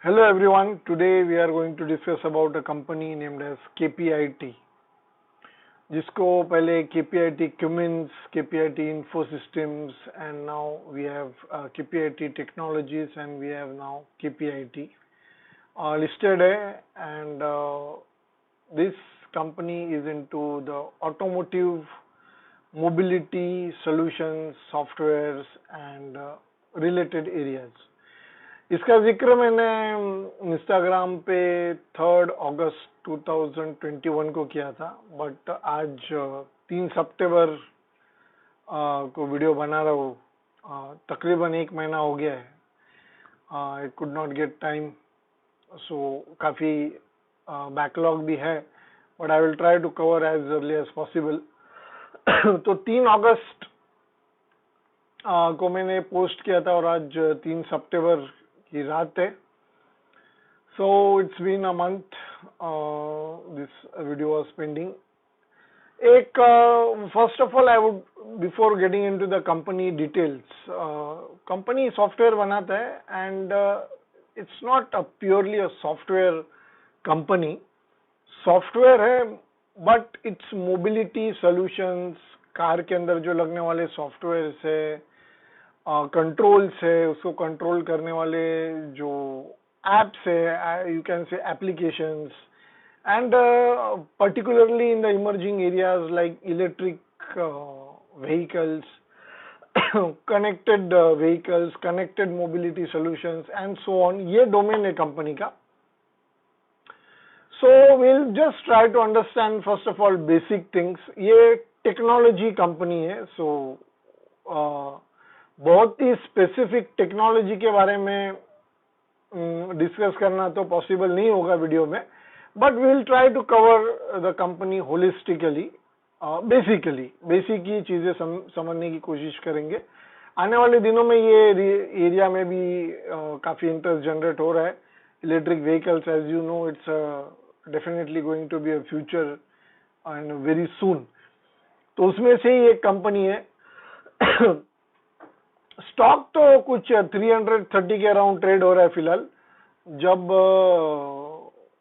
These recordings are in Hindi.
Hello everyone. Today we are going to discuss about a company named as KPIT, जिसको पहले KPIT Cummins, KPIT Infosystems, and now we have KPIT Technologies, and we have now KPIT listed है, and this company is into the automotive mobility solutions, softwares, and related areas. इसका जिक्र मैंने इंस्टाग्राम पे 3 अगस्त 2021 को किया था, बट आज 3 सितंबर को वीडियो बना रहा हूँ। तकरीबन 1 महीना हो गया है। I could not get time, so काफ़ी बैकलॉग भी है, but I will try to cover as early as possible. तो 3 अगस्त को मैंने पोस्ट किया था और आज 3 सितंबर की रात है। So it's been a month this video was pending. एक first of all I would, before getting into the company details, company software बनाता है and it's not a purely a software company. Software है but it's mobility solutions, car के अंदर जो लगने वाले सॉफ्टवेयर से कंट्रोल्स है, उसको कंट्रोल करने वाले जो एप्स है, you can say applications, and particularly in the emerging areas like electric vehicles, connected vehicles, connected mobility solutions and so on, ये डोमेन है कंपनी का। So will just try to understand first of all basic things. ये टेक्नोलॉजी कंपनी है, सो बहुत ही स्पेसिफिक टेक्नोलॉजी के बारे में डिस्कस करना तो पॉसिबल नहीं होगा वीडियो में, but we will try to cover the company holistically. Basic ही चीजें समझने की कोशिश करेंगे। आने वाले दिनों में ये एरिया में भी काफी इंटरेस्ट जनरेट हो रहा है। Electric vehicles, as you know, it's definitely going to be a future and very soon. तो उसमें से ही एक कंपनी है। स्टॉक तो कुछ 330 के अराउंड ट्रेड हो रहा है फिलहाल। जब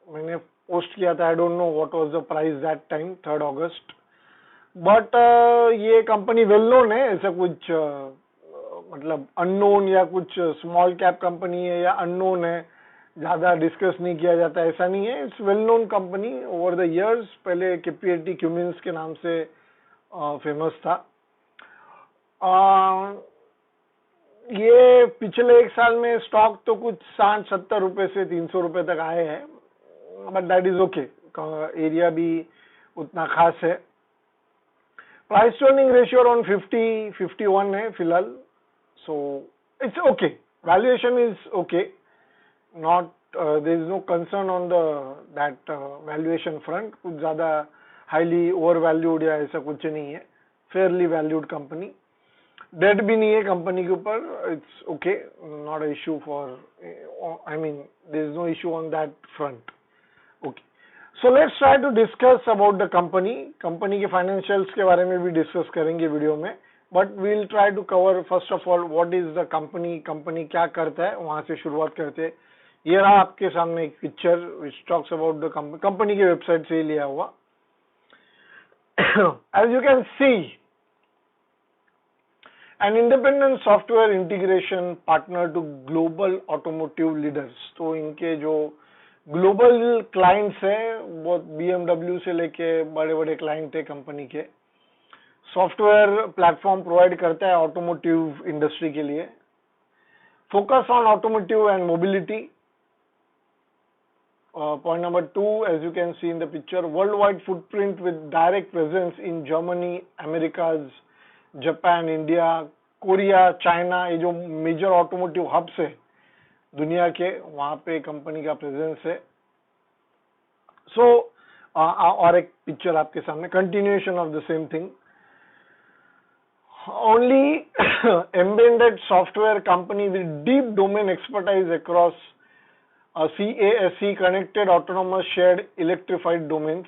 मैंने पोस्ट किया था, I don't know what was the price that time, 3 August, but ये कंपनी वेल नोन है। ऐसा कुछ मतलब अननोन या कुछ स्मॉल कैप कंपनी है या अननोन है, ज्यादा डिस्कस नहीं किया जाता, ऐसा नहीं है। It's well known company over the years. पहले KPIT क्यूमिंस के नाम से फेमस था। ये पिछले 1 साल में स्टॉक तो कुछ 60-70 रुपए से 300 रुपए तक आए हैं, but that is okay. Area भी उतना खास है। Price to earning ratio around 50-51 है फिलहाल, so it's okay. Valuation is okay, not there is no concern on the that valuation front. कुछ ज्यादा हाईली ओवर वैल्यूड या ऐसा कुछ नहीं है, फेयरली वैल्यूड कंपनी। डेट भी नहीं है कंपनी के ऊपर, it's okay, not a issue for, I mean there is no issue on that front. Okay, so let's try to discuss about the company. Company के फाइनेंशियल्स के बारे में भी डिस्कस करेंगे वीडियो में, but we will try to cover first of all what is the company, company क्या करता है, वहां से शुरुआत करते हैं। ये रहा आपके सामने एक picture which talks about the company, company की वेबसाइट से ही लिया हुआ। As you can see, an independent software integration partner to global automotive leaders। तो इनके जो ग्लोबल क्लाइंट्स हैं, बहुत BMW से लेके बड़े बड़े क्लाइंट है कंपनी के। सॉफ्टवेयर प्लेटफॉर्म प्रोवाइड करता है ऑटोमोटिव इंडस्ट्री के लिए। Focus on automotive and mobility. Point number 2, as you can see in the picture, world wide footprint with direct presence in Germany, Americas, Japan, India, Korea, China. ये जो मेजर ऑटोमोटिव हब्स है दुनिया के, वहां पे कंपनी का प्रेजेंस है। सो और एक पिक्चर आपके सामने, continuation of the same thing. Only embedded software company with deep domain expertise across CASE, connected autonomous shared electrified domains.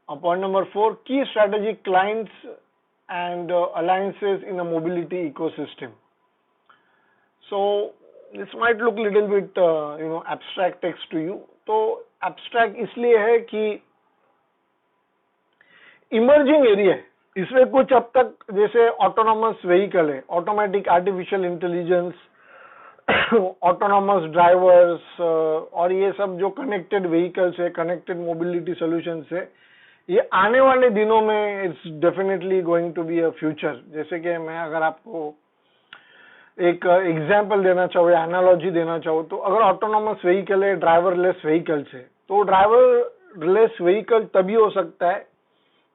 Point number 4, key strategic clients and alliances in a mobility ecosystem. So this might look little bit abstract text to you. तो एब्स्ट्रैक्ट इसलिए है कि इमर्जिंग एरिया है इसमें। कुछ अब तक जैसे ऑटोनॉमस व्हीकल है, automatic artificial intelligence, autonomous drivers और ये सब जो कनेक्टेड व्हीकल्स है, कनेक्टेड मोबिलिटी सॉल्यूशंस है, ये आने वाले दिनों में it's definitely going to be a future. जैसे कि मैं अगर आपको एक एग्जाम्पल देना चाहूँ या एनालॉजी देना चाहूँ, तो अगर ऑटोनॉमस व्हीकल है, ड्राइवरलेस व्हीकल्स है, तो ड्राइवरलेस व्हीकल तभी हो सकता है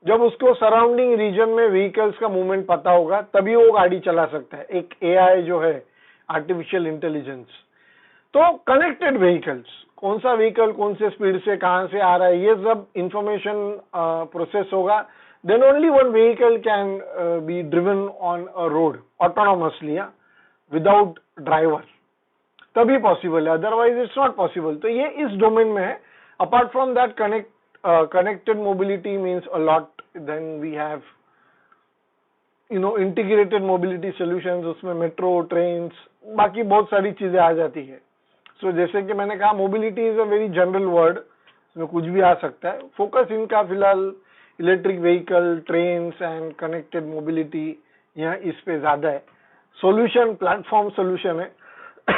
जब उसको सराउंडिंग रीजन में व्हीकल्स का मूवमेंट पता होगा, तभी वो गाड़ी चला सकता है। एक एआई जो है, आर्टिफिशियल इंटेलिजेंस। तो कनेक्टेड व्हीकल्स, कौन सा व्हीकल कौन से स्पीड से कहां से आ रहा है, ये सब इंफॉर्मेशन प्रोसेस होगा। Then only one vehicle can be driven on a road autonomously, without driver, तभी पॉसिबल है, अदरवाइज इट्स नॉट पॉसिबल। तो ये इस डोमेन में है। Apart from that, connected mobility means a lot. Then we have integrated mobility solutions, उसमें मेट्रो, ट्रेन्स, बाकी बहुत सारी चीजें आ जाती है। सो जैसे कि मैंने कहा, mobility is a very general word, इसमें कुछ भी आ सकता है। फोकस इनका फिलहाल electric vehicle, trains and connected mobility, यहाँ इस पे ज्यादा है। सॉल्यूशन प्लेटफॉर्म सॉल्यूशन है,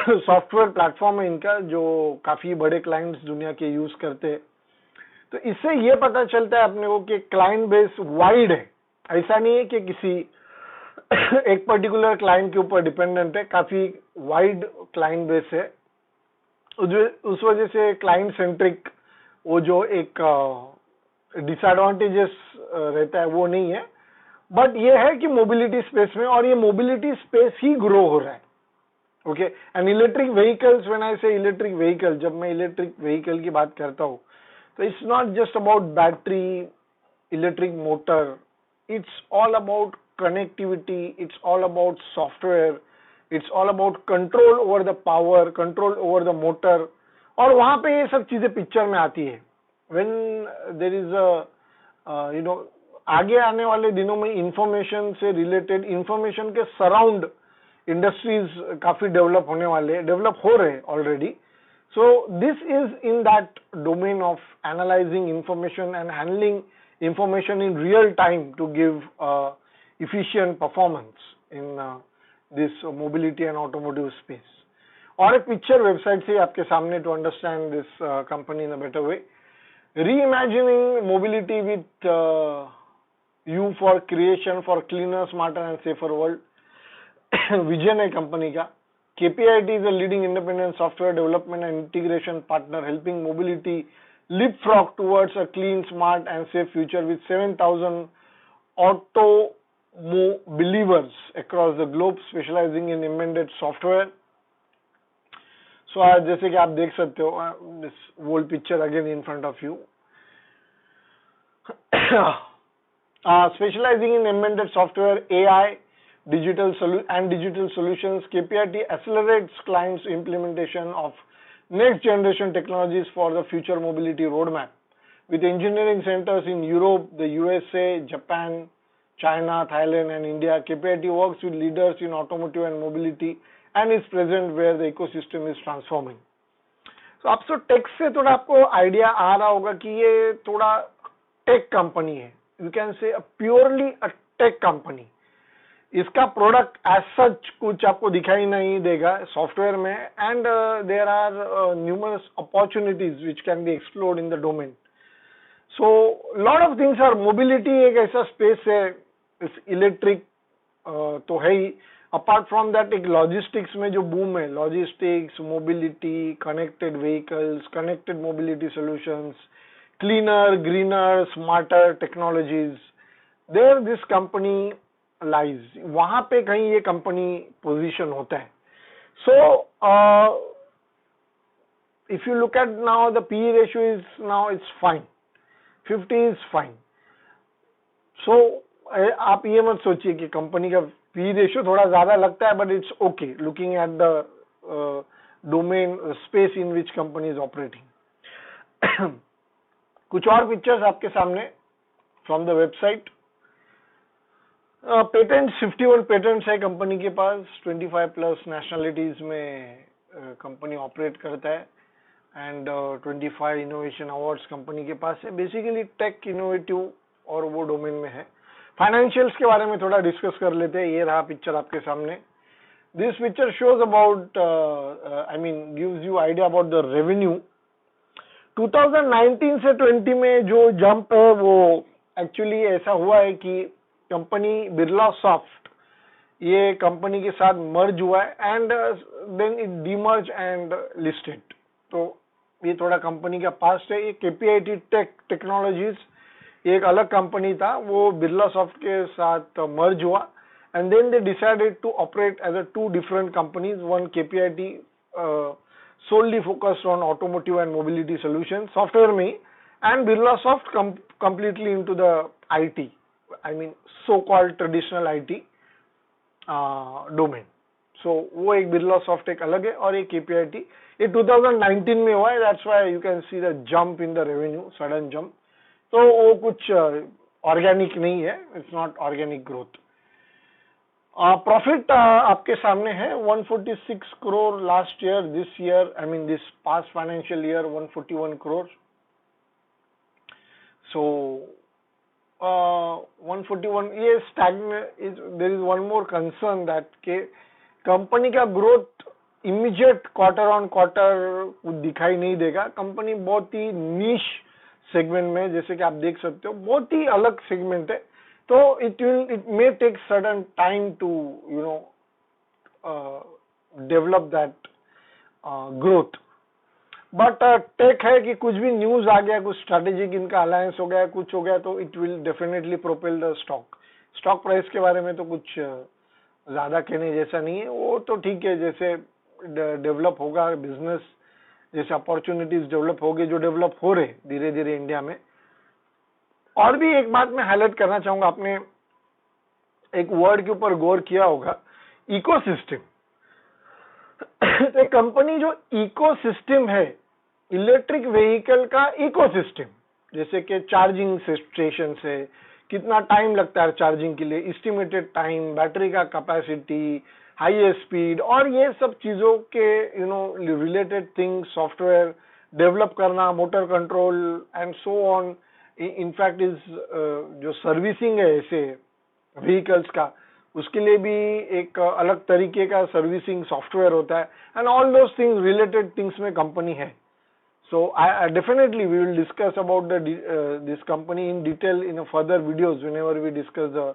सॉफ्टवेयर प्लेटफॉर्म है इनका, जो काफी बड़े क्लाइंट्स दुनिया के यूज करते हैं। तो इससे ये पता चलता है अपने को कि क्लाइंट बेस वाइड है। ऐसा नहीं है कि किसी एक पर्टिकुलर क्लाइंट के ऊपर डिपेंडेंट है, काफी वाइड क्लाइंट बेस है। उस वजह से क्लाइंट सेंट्रिक वो जो एक डिसएडवांटेजेस रहता है वो नहीं है। बट ये है कि मोबिलिटी स्पेस में, और ये मोबिलिटी स्पेस ही ग्रो हो रहा है। Okay, and electric vehicles, when I say electric vehicle, जब मैं इलेक्ट्रिक व्हीकल की बात करता हूँ, so it's not just about battery, electric motor, it's all about connectivity, it's all about software, it's all about control over the power, control over the motor, और वहां पे ये सब चीजें पिक्चर में आती है। when there is a आगे आने वाले दिनों में इंफॉर्मेशन से रिलेटेड, इंफॉर्मेशन के सराउंड इंडस्ट्रीज काफी डेवलप होने वाले, डेवलप हो रहे already. So this is in that domain of analyzing information and handling information in real time to give efficient performance in this mobility and automotive space. और एक पिक्चर वेबसाइट से आपके सामने to understand this company in a better way. Reimagining mobility with you for creation for cleaner, smarter and safer world. Vision है कंपनी का। KPIT is a leading independent software development and integration partner helping mobility leapfrog towards a clean, smart and safe future with 7,000 auto believers across the globe specializing in embedded software. So जैसे कि आप देख सकते हो, this whole picture again in front of you. Specializing in embedded software, AI, digital solutions, KPIT accelerates clients' implementation of next generation technologies for the future mobility roadmap. With engineering centers in Europe, the USA, Japan, China, Thailand and India, KPIT works with leaders in automotive and mobility and is present where the ecosystem is transforming. So आप तो टेक से थोड़ा आपको आइडिया आ रहा होगा कि ये थोड़ा टेक कंपनी है। You can say a purely a tech company. इसका प्रोडक्ट एज सच कुछ आपको दिखाई नहीं देगा सॉफ्टवेयर में, and there are numerous opportunities which can be explored in the domain. So lot of things are, mobility एक ऐसा स्पेस है, इस इलेक्ट्रिक तो है ही। अपार्ट फ्रॉम दैट एक लॉजिस्टिक्स में जो बूम है, logistics, mobility, connected vehicles, connected mobility solutions, cleaner, greener, smarter technologies, there this company lies, वहां पे कहीं ये कंपनी पोजीशन होता है। So if you look at now the P ratio is now it's fine, 50 is fine. So आप ये मत सोचिए कि कंपनी का पी रेशियो थोड़ा ज्यादा लगता है, but it's okay looking at the domain space in which company is operating. कुछ और पिक्चर्स आपके सामने from the website. Patent 51 patents है कंपनी के पास, 25 प्लस नेशनलिटीज में कंपनी ऑपरेट करता है एंड 25 इनोवेशन अवार्ड्स कंपनी के पास है। बेसिकली टेक इनोवेटिव और वो डोमेन में है। फाइनेंशियल्स के बारे में थोड़ा डिस्कस कर लेते हैं। ये रहा पिक्चर आपके सामने। This picture shows about gives you idea about the revenue. 2019 से 20 में जो जंप है वो एक्चुअली ऐसा हुआ है कि कंपनी बिरला सॉफ्ट ये कंपनी के साथ मर्ज हुआ है and then it demerge and listed. तो ये थोड़ा कंपनी का पास्ट है। ये केपीआईटी टेक्नोलॉजीज एक अलग कंपनी था, वो बिरला सॉफ्ट के साथ मर्ज हुआ and then they decided to operate as a two different companies. One KPIT solely focused on automotive and mobility solutions software में, and Birlasoft completely into the IT, so-called traditional IT domain. So वो एक Birlasoft एक अलग है और एक KPIT ये 2019 में हुआ है। That's why you can see the jump in the revenue, sudden jump. तो वो कुछ organic नहीं है, it's not organic growth. Profit आपके सामने है 146 crore last year, this past financial year 141 crore. So 141 ये stagnant. There is one more concern that के कंपनी का growth immediate quarter on quarter दिखाई नहीं देगा। कंपनी बहुत ही नीश सेगमेंट में, जैसे कि आप देख सकते हो, बहुत ही अलग सेगमेंट है। तो it may take certain time to develop that growth, but take है कि कुछ भी न्यूज आ गया, कुछ स्ट्रेटेजिक इनका अलायंस हो गया, कुछ हो गया, तो it will definitely propel the stock price के बारे में तो कुछ ज्यादा कहने जैसा नहीं है। वो तो ठीक है, जैसे डेवलप होगा बिजनेस, जैसे अपॉर्चुनिटीज डेवलप होगी, जो डेवलप हो रहे धीरे धीरे इंडिया में। और भी एक बात मैं हाईलाइट करना चाहूंगा, आपने एक वर्ड के ऊपर गौर किया होगा, इकोसिस्टम। एक कंपनी जो इकोसिस्टम है, इलेक्ट्रिक व्हीकल का इकोसिस्टम, जैसे कि चार्जिंग स्टेशन से कितना टाइम लगता है चार्जिंग के लिए, एस्टिमेटेड टाइम, बैटरी का कैपेसिटी, हाई स्पीड, और ये सब चीजों के रिलेटेड थिंग्स, सॉफ्टवेयर डेवलप करना, motor control and so on. In fact is जो सर्विसिंग है ऐसे व्हीकल्स का, उसके लिए भी एक अलग तरीके का सर्विसिंग सॉफ्टवेयर होता है and all those things related things में कंपनी है। So I definitely we will discuss about this company in detail in further videos whenever we discuss the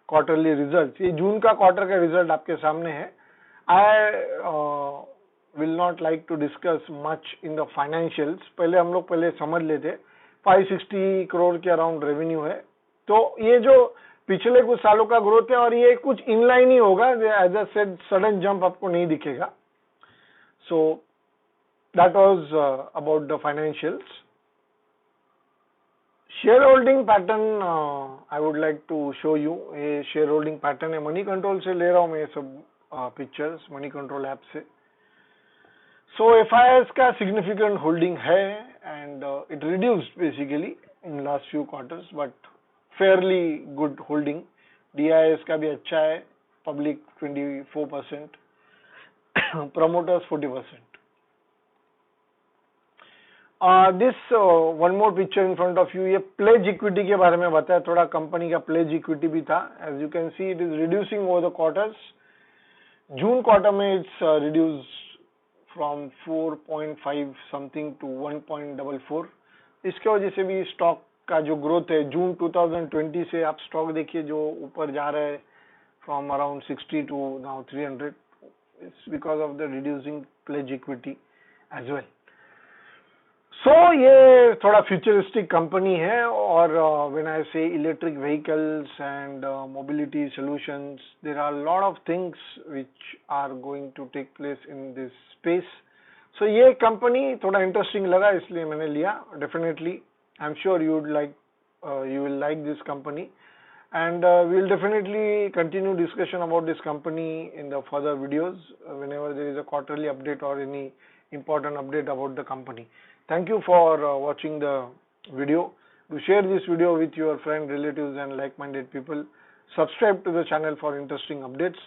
quarterly results. ये जून का क्वार्टर का रिजल्ट आपके सामने है। I will not like to discuss much in the financials. पहले हम लोग समझ लेते। 560 करोड़ के अराउंड रेवेन्यू है। तो ये जो पिछले कुछ सालों का ग्रोथ है, और ये कुछ इनलाइन ही होगा, as I said sudden jump आपको नहीं दिखेगा। So that was about the financials. Share holding pattern I would like to show you. ये शेयर होल्डिंग पैटर्न है, मनी कंट्रोल से ले रहा हूं मैं ये सब पिक्चर्स, मनी कंट्रोल ऐप से। So FIS का significant holding है and it reduced basically in last few quarters, but fairly good holding. DIS का भी अच्छा है, public 24%, promoters 40%. This one more picture in front of you, ये pledge equity के बारे में बताया, थोड़ा कंपनी का pledge equity भी था। As you can see, it is reducing over the quarters. June quarter में it's reduced from 4.5 something to 1.44। इसके वजह से भी स्टॉक का जो ग्रोथ है जून 2020 से, आप स्टॉक देखिए जो ऊपर जा रहा है from around 60 to now 300, it's because of the reducing pledge equity as well. So ये थोड़ा फ्यूचरिस्टिक कंपनी है, और when I say electric vehicles and mobility solutions, there are lot of things which are going to take place in this space. So ये कंपनी थोड़ा इंटरेस्टिंग लगा, इसलिए मैंने लिया। Definitely I am sure you will like this company, and we will definitely continue discussion about this company in the further videos whenever there is a quarterly update or any important update about the company. Thank you for watching the video. Do share this video with your friends, relatives and like-minded people. Subscribe to the channel for interesting updates.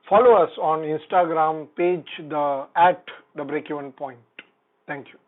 Follow us on Instagram page, the at the break even point. Thank you.